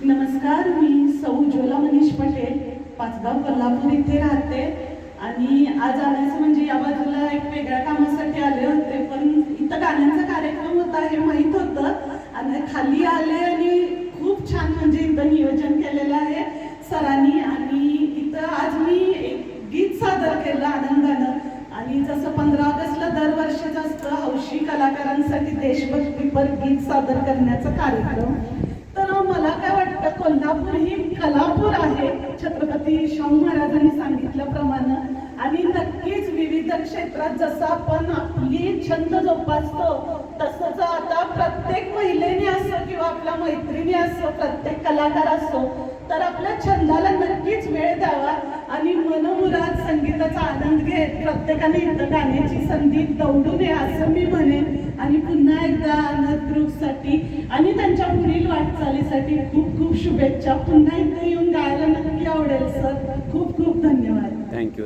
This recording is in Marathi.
नमस्कार, मी सौ उज्ज्वला मनीष पटेल, पाचगाव कोल्हापूर इथे राहते. आणि आज आणायचं म्हणजे या बाजूला एक वेगळ्या कामासाठी आले होते, पण इथं गाण्यांचा कार्यक्रम होता हे माहीत होतं आणि खाली आले आणि खूप छान म्हणजे इथं नियोजन केलेलं आहे सरांनी. आणि इथं आज मी एक गीत सादर केलं आनंदानं. आणि जसं 15 ऑगस्टला दरवर्षीच असतं हौशी कलाकारांसाठी देशभक्तीपर गीत सादर करण्याचा कार्यक्रम, तर मला काय वाटतं, कोल्हापूर ही कलापूर आहे छत्रपती शाहू महाराजांनी सांगितल्याप्रमाणे. आणि नक्कीच विविध क्षेत्रात जसं आपण आपली छंद जोपासतो तसंच आता प्रत्येक महिलेने असो किंवा आपल्या मैत्रिणी असो, प्रत्येक कलाकार असो, तर आपल्या छंदाला नक्कीच वेळ द्यावा आणि मनमुराद संगीताचा आनंद घेत प्रत्येकाने इथं गाण्याची संधी दौडू नये असं मी म्हणेन. आणि पुन्हा एकदा आनंद ग्रुपसाठी आणि त्यांच्या पुढील वाटचालीसाठी खूप खूप शुभेच्छा. पुन्हा इथे येऊन गायला नक्की आवडेल सर. खूप खूप धन्यवाद. थँक्यू.